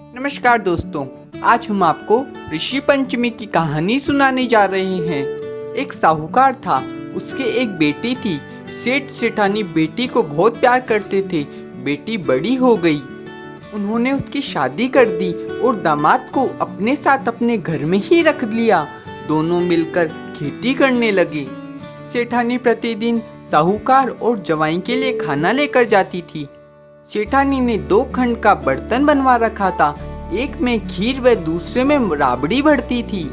नमस्कार दोस्तों, आज हम आपको ऋषि पंचमी की कहानी सुनाने जा रहे हैं। एक साहूकार था, उसके एक बेटी थी। सेठ सेठानी बेटी को बहुत प्यार करते थे। बेटी बड़ी हो गई, उन्होंने उसकी शादी कर दी और दामाद को अपने साथ अपने घर में ही रख लिया। दोनों मिलकर खेती करने लगे। सेठानी प्रतिदिन साहूकार और जवाई के लिए खाना लेकर जाती थी। सेठानी ने 2 खंड का बर्तन बनवा रखा था, एक में खीर व दूसरे में राबड़ी भरती थी।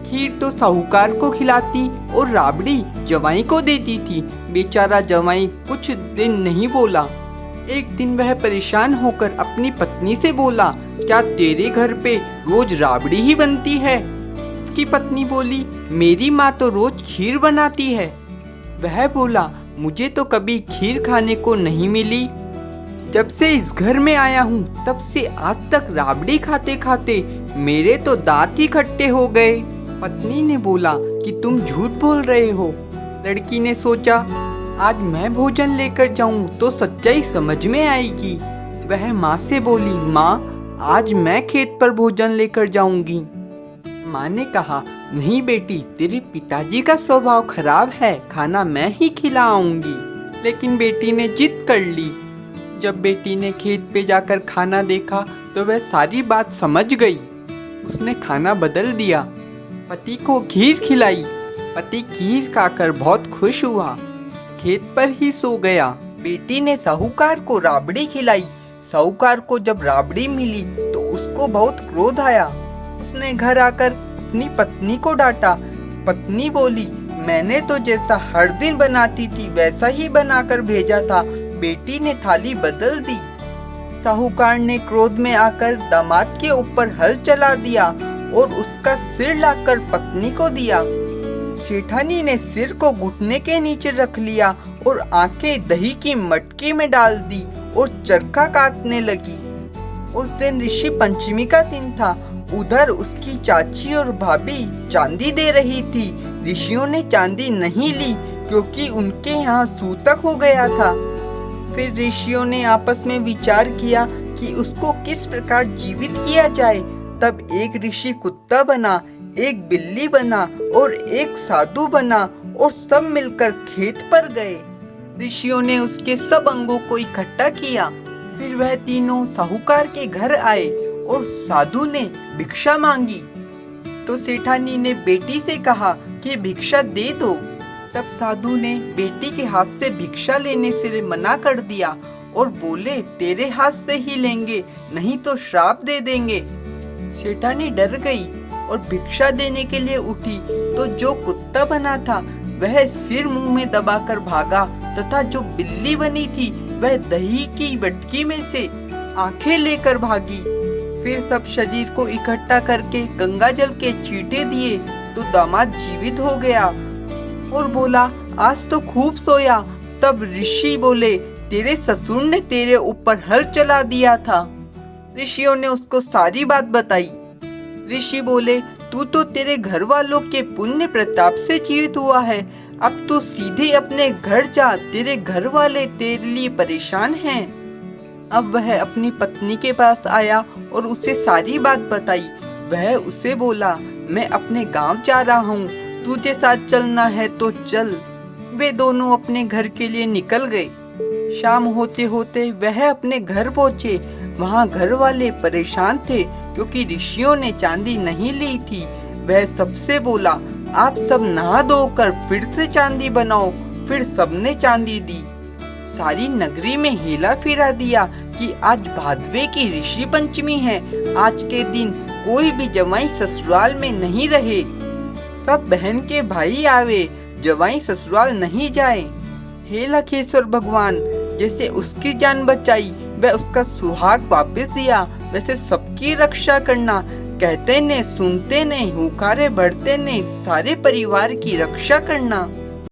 खीर तो साहूकार को खिलाती और राबड़ी जवाई को देती थी। बेचारा जवाई कुछ दिन नहीं बोला। एक दिन वह परेशान होकर अपनी पत्नी से बोला, क्या तेरे घर पे रोज राबड़ी ही बनती है? उसकी पत्नी बोली, मेरी माँ तो रोज खीर बनाती है। वह बोला, मुझे तो कभी खीर खाने को नहीं मिली। जब से इस घर में आया हूँ तब से आज तक राबड़ी खाते खाते मेरे तो दांत ही खट्टे हो गए। पत्नी ने बोला कि तुम झूठ बोल रहे हो। लड़की ने सोचा, आज मैं भोजन लेकर जाऊं तो सच्चाई समझ में आएगी। वह माँ से बोली, माँ आज मैं खेत पर भोजन लेकर जाऊंगी। माँ ने कहा, नहीं बेटी, तेरे पिताजी का स्वभाव खराब है, खाना मैं ही खिलाऊंगी। लेकिन बेटी ने जिद कर ली। जब बेटी ने खेत पे जाकर खाना देखा तो वह सारी बात समझ गई। उसने खाना बदल दिया, पति को खीर खिलाई। पति खीर खाकर बहुत खुश हुआ, खेत पर ही सो गया। बेटी ने साहूकार को राबड़ी खिलाई। साहूकार को जब राबड़ी मिली तो उसको बहुत क्रोध आया। उसने घर आकर अपनी पत्नी को डांटा। पत्नी बोली, मैंने तो जैसा हर दिन बनाती थी वैसा ही बनाकर भेजा था, बेटी ने थाली बदल दी। साहूकार ने क्रोध में आकर दामाद के ऊपर हल चला दिया और उसका सिर लाकर पत्नी को दिया। सेठानी ने सिर को घुटने के नीचे रख लिया और आंखें दही की मटकी में डाल दी और चरखा काटने लगी। उस दिन ऋषि पंचमी का दिन था। उधर उसकी चाची और भाभी चांदी दे रही थी। ऋषियों ने चांदी नहीं ली क्योंकि उनके यहाँ सूतक हो गया था। फिर ऋषियों ने आपस में विचार किया कि उसको किस प्रकार जीवित किया जाए। तब एक ऋषि कुत्ता बना, एक बिल्ली बना और एक साधु बना और सब मिलकर खेत पर गए। ऋषियों ने उसके सब अंगों को इकट्ठा किया। फिर वह तीनों साहूकार के घर आए और साधु ने भिक्षा मांगी। तो सेठानी ने बेटी से कहा कि भिक्षा दे दो। तब साधु ने बेटी के हाथ से भिक्षा लेने से मना कर दिया और बोले, तेरे हाथ से ही लेंगे, नहीं तो श्राप दे देंगे। सेठानी डर गई और भिक्षा देने के लिए उठी तो जो कुत्ता बना था वह सिर मुंह में दबाकर भागा तथा जो बिल्ली बनी थी वह दही की बटकी में से आंखें लेकर भागी। फिर सब शरीर को इकट्ठा करके गंगा जल के छींटे दिए तो दामाद जीवित हो गया और बोला, आज तो खूब सोया। तब ऋषि बोले, तेरे ससुर ने तेरे ऊपर हल चला दिया था। ऋषियों ने उसको सारी बात बताई। ऋषि बोले, तू तो तेरे घर वालों के पुण्य प्रताप से जीवित हुआ है, अब तू सीधे अपने घर जा, तेरे घर वाले तेरे लिए परेशान हैं। अब वह अपनी पत्नी के पास आया और उसे सारी बात बताई। वह उसे बोला, मैं अपने गांव जा रहा हूँ, तुझे साथ चलना है तो चल। वे दोनों अपने घर के लिए निकल गए। शाम होते होते वह अपने घर पहुँचे। वहाँ घर वाले परेशान थे क्योंकि ऋषियों ने चांदी नहीं ली थी। वह सबसे बोला, आप सब नहा धोकर फिर से चांदी बनाओ। फिर सबने चांदी दी। सारी नगरी में हेला फेरा दिया कि आज भादवे की ऋषि पंचमी है। आज के दिन कोई भी जवाई ससुराल में नहीं रहे। सब बहन के भाई आवे, जवाई ससुराल नहीं जाए। हे लखेश्वर भगवान, जैसे उसकी जान बचाई वह उसका सुहाग वापस दिया, वैसे सबकी रक्षा करना। कहते ने सुनते ने, हुंकारे भरते ने, सारे परिवार की रक्षा करना।